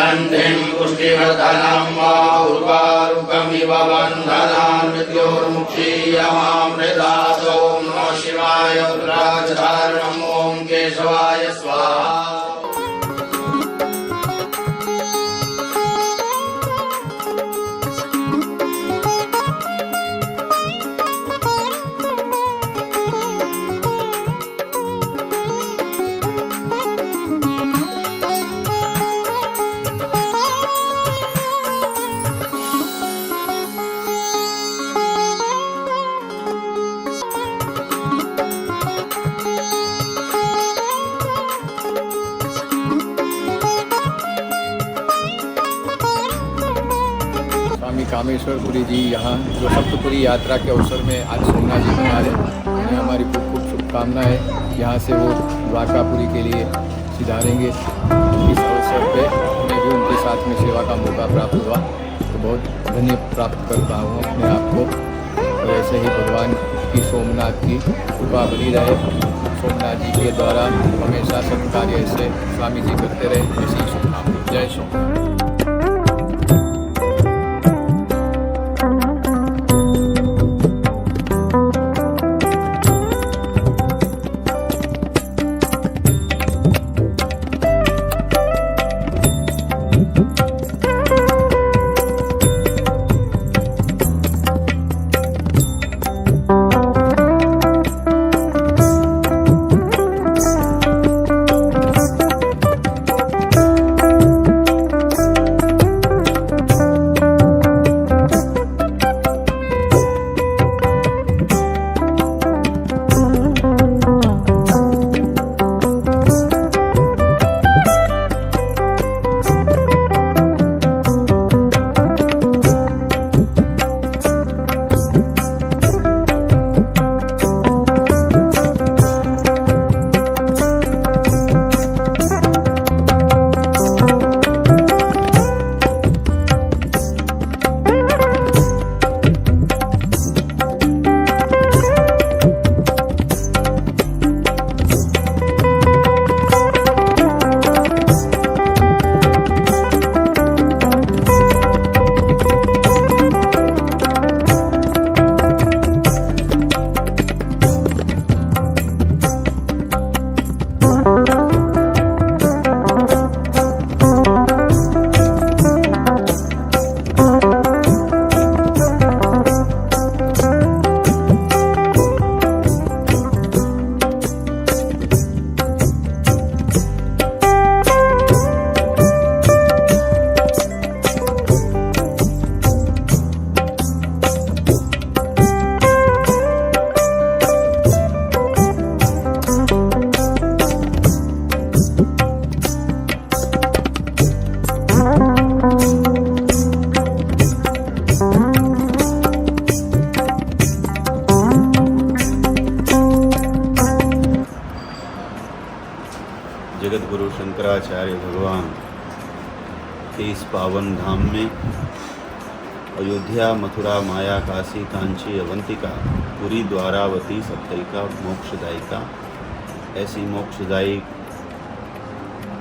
गन्धिं पुष्टिवर्धनं वा उर्वारुकमिव बन्धनान् मृत्योर्मुक्षीयमामृतात्। ॐ नमः शिवाय। रुद्राक्षधारणम् ॐ केशवाय स्वाहा। स्वामी कामेश्वरपुरी जी यहाँ जो सप्तपुरी यात्रा के अवसर में आज सोमनाथ जी बना रहे, उन्हें हमारी खूब खूब शुभकामनाएँ। यहाँ से वो द्वारकापुरी के लिए सिधारेंगे। इस अवसर पे उन्हें भी उनके साथ में सेवा का मौका प्राप्त हुआ, तो बहुत धन्य प्राप्त करता हूँ अपने आप को। और ऐसे ही भगवान की सोमनाथ की कृपा बनी रहे। सोमनाथ जी के द्वारा हमेशा सब कार्य ऐसे स्वामी जी करते रहे, ऐसी शुभकामनाएं। जय सोमनाथ। जगत गुरु शंकराचार्य भगवान के इस पावन धाम में अयोध्या, मथुरा, माया, काशी, कांची, अवंतिका, पुरी, द्वारावती, सप्तरिका, मोक्षदायिका, ऐसी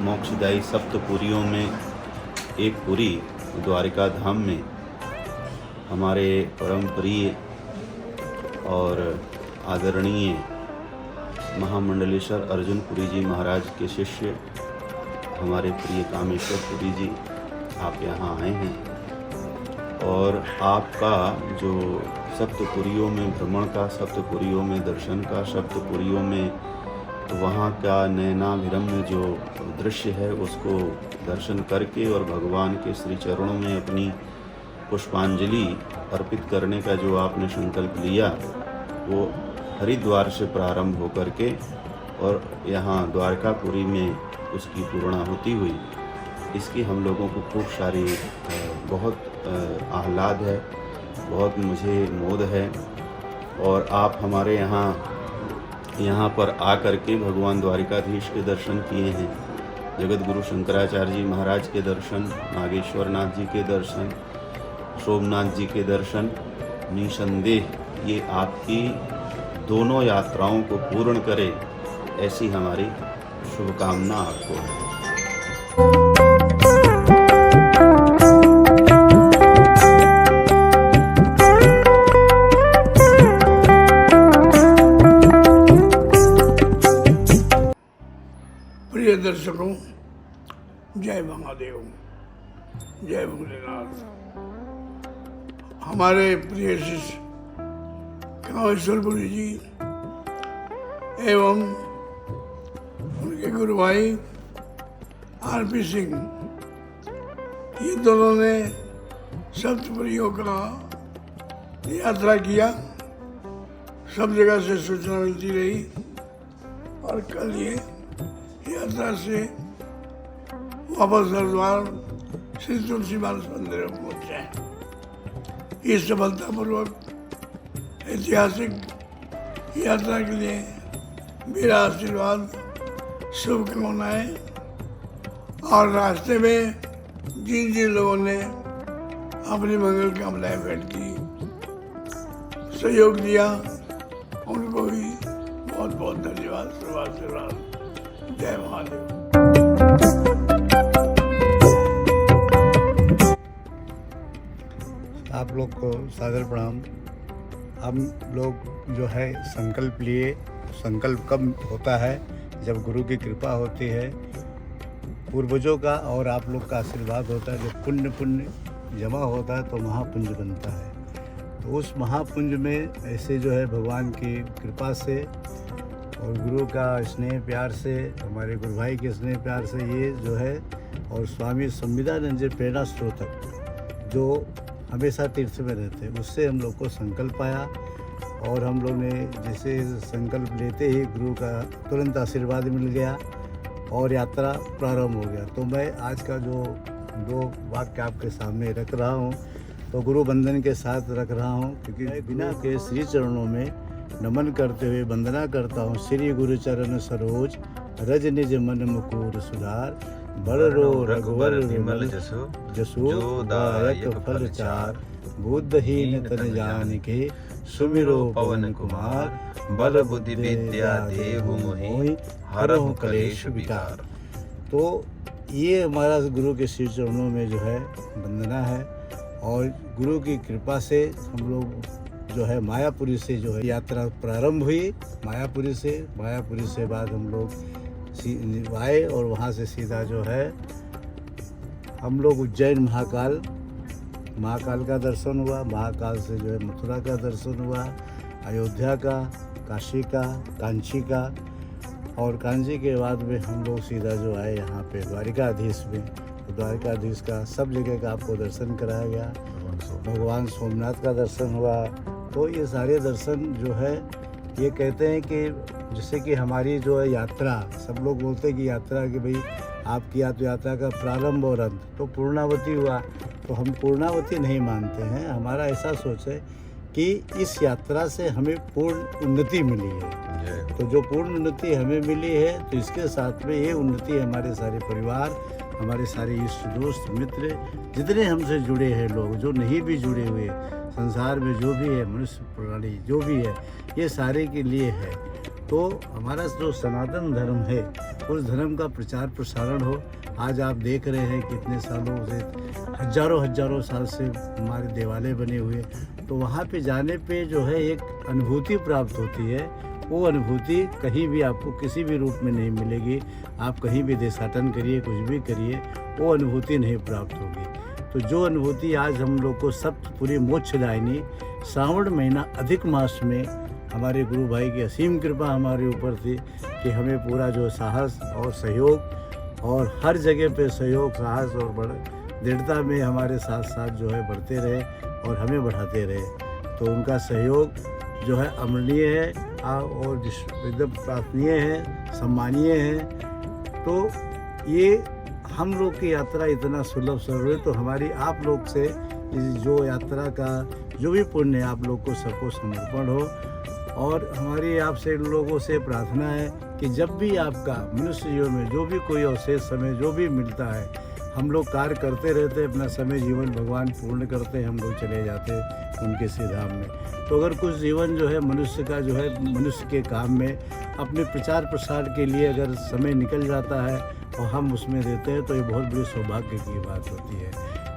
मोक्षदायी सप्तपुरियों में एक पुरी द्वारिका धाम में हमारे परम प्रिय और आदरणीय महामंडलेश्वर अर्जुन पुरी जी महाराज के शिष्य हमारे प्रिय कामेश्वर पुरी जी आप यहाँ आए हैं और आपका जो सप्तपुरियों में भ्रमण का, सप्तपुरियों में दर्शन का, सप्तपुरियों में वहाँ का नयनाभिरम्य जो दृश्य है उसको दर्शन करके और भगवान के श्री चरणों में अपनी पुष्पांजलि अर्पित करने का जो आपने संकल्प लिया वो हरिद्वार से प्रारंभ होकर के और यहाँ द्वारकापुरी में उसकी पूर्णाहुति हुई। इसकी हम लोगों को खूब सारी बहुत आह्लाद है, बहुत मुझे मोद है। और आप हमारे यहाँ पर आकर के भगवान द्वारिकाधीश के दर्शन किए हैं, जगत गुरु शंकराचार्य जी महाराज के दर्शन, नागेश्वर नाथ जी के दर्शन, सोमनाथ जी के दर्शन, निसंदेह ये आपकी दोनों यात्राओं को पूर्ण करे ऐसी हमारी शुभकामना आपको है। प्रिय दर्शकों, जय महादेव, जय भोलेनाथ। हमारे प्रिय शिष्य कामेश्वरपुरी जी एवं उनके गुरु भाई आरपी सिंह, ये दोनों ने सप्तपुरियों का यात्रा किया। सब जगह से सूचना मिलती रही और कल ये यात्रा से वापस हरिद्वार श्री तुलसी मानस मंदिर में पहुंचे। इस सफलतापूर्वक ऐतिहासिक यात्रा के लिए मेरा आशीर्वाद, शुभकामनाएं। और रास्ते में जिन जिन लोगों ने अपनी मंगल कामनाएं भेंट की, सहयोग दिया, उनको भी बहुत बहुत धन्यवाद, आशीर्वाद। जय महादेव। आप लोग को सादर प्रणाम। हम लोग जो है संकल्प लिए, संकल्प कब होता है? जब गुरु की कृपा होती है, पूर्वजों का और आप लोग का आशीर्वाद होता है। जब पुण्य जमा होता है तो महापुंज बनता है। तो उस महापुंज में ऐसे जो है भगवान की कृपा से और गुरु का स्नेह प्यार से, हमारे गुरु भाई के स्नेह प्यार से ये जो है, और स्वामी संविदानंद जी प्रेरणा स्रोतक जो हमेशा तीर्थ में रहते, उससे हम लोग को संकल्प आया। और हम लोग ने जैसे संकल्प लेते ही गुरु का तुरंत आशीर्वाद मिल गया और यात्रा प्रारंभ हो गया। तो मैं आज का जो 2 वाक्य आपके सामने रख रहा हूँ, तो गुरु बंधन के साथ रख रहा हूँ, क्योंकि बिना के श्री चरणों में नमन करते हुए वंदना करता हूँ। श्री गुरु चरण सरोज, रज निज मन मुकुर सुधार, बड़ रो रघुवर विमल जसो दायक फल चार, बुद्धहीन तन जान के सुमिरो पवन कुमार, बल बुद्धि विद्या देहु मोहि, हरहु कलेश विकार। तो ये हमारा गुरु के श्री चरणों में जो है वंदना है। और गुरु की कृपा से हम लोग जो है मायापुरी से जो है यात्रा प्रारंभ हुई। मायापुरी से बाद हम लोग आए और वहाँ से सीधा जो है हम लोग उज्जैन महाकाल का दर्शन हुआ। महाकाल से जो है मथुरा का दर्शन हुआ, अयोध्या का, काशी का, कांची का, और कांची के बाद में हम लोग सीधा जो आए यहाँ पे द्वारिकाधीश में। तो द्वारिकाधीश का सब जगह का आपको दर्शन कराया गया। भगवान सोमनाथ का दर्शन हुआ। तो ये सारे दर्शन जो है, ये कहते हैं कि जैसे कि हमारी जो है यात्रा, सब लोग बोलते हैं कि यात्रा कि भाई आपकी यात्रा का प्रारंभ और अंत तो पूर्णावती हुआ। तो हम पूर्णावती नहीं मानते हैं। हमारा ऐसा सोच है कि इस यात्रा से हमें पूर्ण उन्नति मिली है। तो जो पूर्ण उन्नति हमें मिली है, तो इसके साथ में ये उन्नति हमारे सारे परिवार, हमारे सारे इष्ट दोस्त मित्र, जितने हमसे जुड़े हैं लोग, जो नहीं भी जुड़े हुए, संसार में जो भी है, मनुष्य प्राणी जो भी है, ये सारे के लिए है। तो हमारा जो सनातन धर्म है, उस धर्म का प्रचार प्रसारण हो। आज आप देख रहे हैं कितने सालों से, हजारों साल से हमारे देवालय बने हुए। तो वहाँ पे जाने पे जो है एक अनुभूति प्राप्त होती है। वो अनुभूति कहीं भी आपको किसी भी रूप में नहीं मिलेगी। आप कहीं भी देशाटन करिए, कुछ भी करिए, वो अनुभूति नहीं प्राप्त होगी। तो जो अनुभूति आज हम लोग को सप्तपुरी मोक्षदायिनी श्रावण महीना अधिक मास में हमारे गुरु भाई की असीम कृपा हमारे ऊपर थी कि हमें पूरा जो साहस और सहयोग, और हर जगह पे सहयोग, साहस और दृढ़ता में हमारे साथ साथ जो है बढ़ते रहे और हमें बढ़ाते रहे। तो उनका सहयोग जो है अमरणीय है और एकदम प्रार्थनीय है, सम्मानीय है। तो ये हम लोग की यात्रा इतना सुलभ सरल है। तो हमारी आप लोग से जो यात्रा का जो भी पुण्य आप लोग को सबको समर्पण हो। और हमारी आपसे लोगों से प्रार्थना है कि जब भी आपका मनुष्य जीवन में जो भी कोई अवशेष समय जो भी मिलता है, हम लोग कार्य करते रहते, अपना समय जीवन भगवान पूर्ण करते, हम लोग चले जाते उनके श्री धाम में। तो अगर कुछ जीवन जो है मनुष्य का जो है मनुष्य के काम में अपने प्रचार प्रसार के लिए अगर समय निकल जाता है और हम उसमें देते हैं, तो ये बहुत बड़ी सौभाग्य की बात होती है।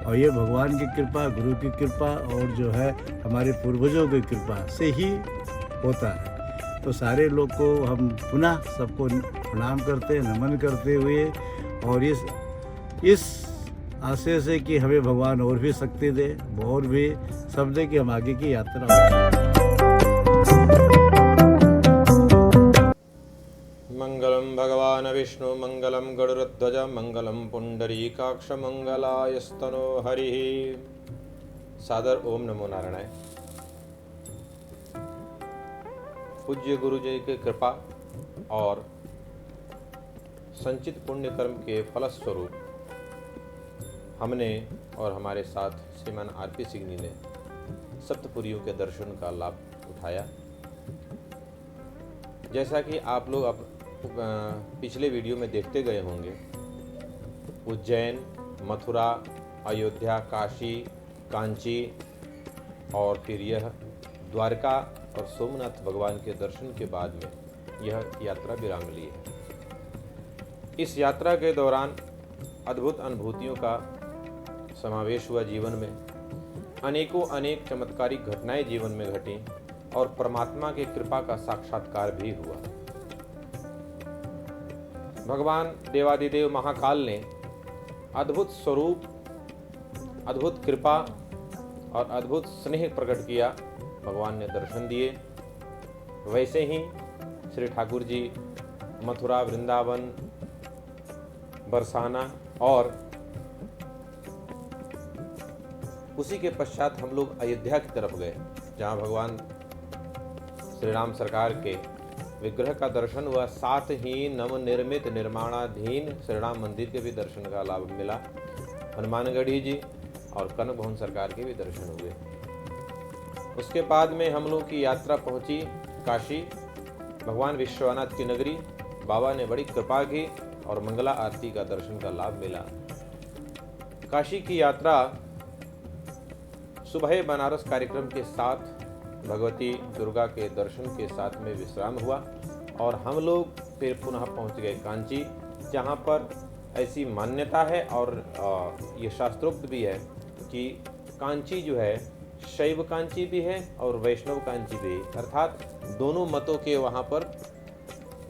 और ये भगवान की कृपा, गुरु की कृपा और जो है हमारे पूर्वजों की कृपा से ही होता है। तो सारे लोग को हम पुनः सबको प्रणाम करते, नमन करते हुए, और इस आशय से कि हमें भगवान और भी शक्ति दे, और भी सब दे कि हम आगे की यात्रा हो। मंगलम भगवान विष्णु मंगलम गरुड़ध्वज मंगलम पुंडरीकाक्ष मंगलायस्तनो हरि। सादर ओम नमो नारायणाय। पूज्य गुरु जी की कृपा और संचित पुण्य कर्म के फलस्वरूप हमने और हमारे साथ श्रीमान आरपी सिंह जी ने सप्तपुरियों के दर्शन का लाभ उठाया। जैसा कि आप लोग अब पिछले वीडियो में देखते गए होंगे, उज्जैन, मथुरा, अयोध्या, काशी, कांची और फिर यह द्वारका और सोमनाथ भगवान के दर्शन के बाद में यह यात्रा विराम ली है। इस यात्रा के दौरान अद्भुत अनुभूतियों का समावेश हुआ जीवन में, अनेक चमत्कारिक घटनाएं जीवन में घटी और परमात्मा की कृपा का साक्षात्कार भी हुआ। भगवान देवादिदेव महाकाल ने अद्भुत स्वरूप, अद्भुत कृपा और अद्भुत स्नेह प्रकट किया। भगवान ने दर्शन दिए। वैसे ही श्री ठाकुर जी मथुरा, वृंदावन, बरसाना और उसी के पश्चात हम लोग अयोध्या की तरफ गए, जहाँ भगवान श्री राम सरकार के विग्रह का दर्शन हुआ। साथ ही नवनिर्मित निर्माणाधीन श्री राम मंदिर के भी दर्शन का लाभ मिला। हनुमानगढ़ी जी और कनक भवन सरकार के भी दर्शन हुए। उसके बाद में हम लोग की यात्रा पहुंची काशी, भगवान विश्वनाथ की नगरी। बाबा ने बड़ी कृपा की और मंगला आरती का दर्शन का लाभ मिला। काशी की यात्रा सुबह बनारस कार्यक्रम के साथ भगवती दुर्गा के दर्शन के साथ में विश्राम हुआ और हम लोग फिर पुनः पहुंच गए कांची, जहां पर ऐसी मान्यता है और ये शास्त्रोक्त भी है कि कांची जो है शैव कांची भी है और वैष्णव कांची भी है, अर्थात दोनों मतों के वहां पर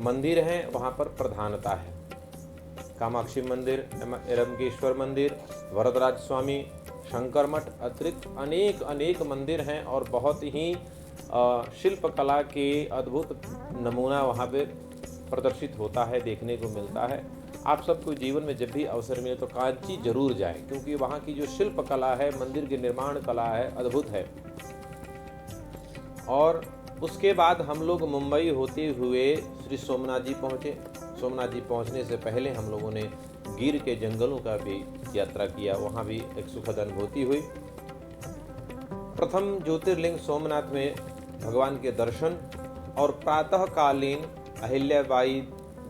मंदिर हैं, वहां पर प्रधानता है। कामाक्षी मंदिर, एरमकेश्वर मंदिर, वरदराज स्वामी, शंकर मठ अतिरिक्त अनेक मंदिर हैं और बहुत ही शिल्प कला के अद्भुत नमूना वहाँ पे प्रदर्शित होता है, देखने को मिलता है। आप सबको जीवन में जब भी अवसर मिले तो कांची जरूर जाएं, क्योंकि वहाँ की जो शिल्प कला है, मंदिर की निर्माण कला है, अद्भुत है। और उसके बाद हम लोग मुंबई होते हुए श्री सोमनाथ जी पहुँचे। सोमनाथ जी पहुँचने से पहले हम लोगों ने गिर के जंगलों का भी यात्रा किया, वहाँ भी एक सुखद अनुभूति हुई। प्रथम ज्योतिर्लिंग सोमनाथ में भगवान के दर्शन और प्रातःकालीन अहिल्याबाई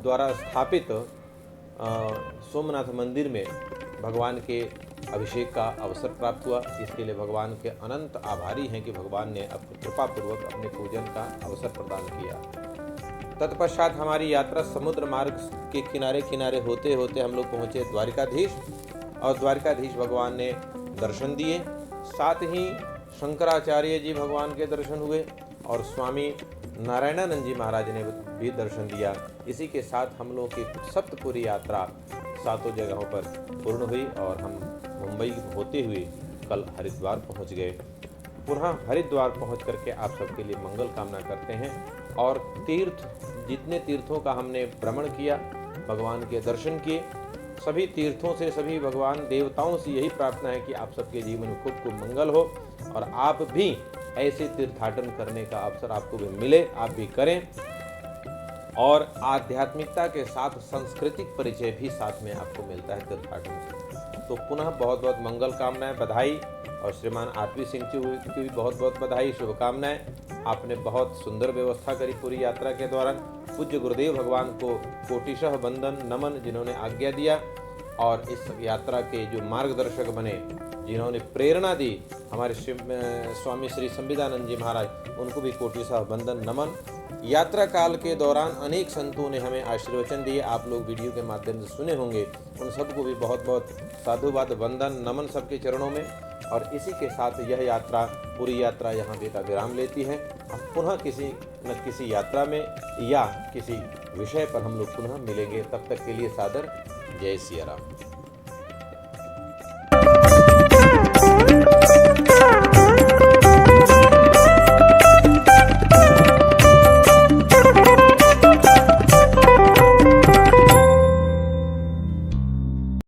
द्वारा स्थापित सोमनाथ मंदिर में भगवान के अभिषेक का अवसर प्राप्त हुआ। इसके लिए भगवान के अनंत आभारी हैं कि भगवान ने अपनी कृपापूर्वक अपने पूजन का अवसर प्रदान किया। तत्पश्चात हमारी यात्रा समुद्र मार्ग के किनारे होते होते हम लोग पहुँचे द्वारिकाधीश और द्वारिकाधीश भगवान ने दर्शन दिए। साथ ही शंकराचार्य जी भगवान के दर्शन हुए और स्वामी नारायणानंद जी महाराज ने भी दर्शन दिया। इसी के साथ हम लोग की सप्तपुरी यात्रा 7 जगहों पर पूर्ण हुई और हम मुंबई होते हुए कल हरिद्वार पहुंच गए। पुनः हरिद्वार पहुंच करके आप सबके लिए मंगल कामना करते हैं और जितने तीर्थों का हमने भ्रमण किया, भगवान के दर्शन किए, सभी तीर्थों से, सभी भगवान देवताओं से यही प्रार्थना है कि आप सबके जीवन में खूब मंगल हो और आप भी ऐसे तीर्थाटन करने का अवसर आपको भी मिले, आप भी करें और आध्यात्मिकता के साथ सांस्कृतिक परिचय भी साथ में आपको मिलता है तीर्थाटन से। तो पुनः बहुत बहुत मंगल कामनाएं, बधाई और श्रीमान आरपी सिंह जी की भी बहुत बहुत बधाई, शुभकामनाएं। आपने बहुत सुंदर व्यवस्था करी पूरी यात्रा के दौरान। पूज्य गुरुदेव भगवान को कोटिशः वंदन नमन, जिन्होंने आज्ञा दिया और इस यात्रा के जो मार्गदर्शक बने, जिन्होंने प्रेरणा दी, हमारे स्वामी श्री संविदानंद जी महाराज, उनको भी कोटिशः वंदन नमन। यात्रा काल के दौरान अनेक संतों ने हमें आशीर्वचन दिए, आप लोग वीडियो के माध्यम से सुने होंगे, उन सबको भी बहुत बहुत साधुवाद, वंदन, नमन सबके चरणों में। और इसी के साथ यह यात्रा, पूरी यात्रा यहाँ बेटा विराम लेती है। हम पुनः किसी न किसी यात्रा में या किसी विषय पर हम लोग पुनः मिलेंगे। तब तक के लिए सादर जय सिया राम।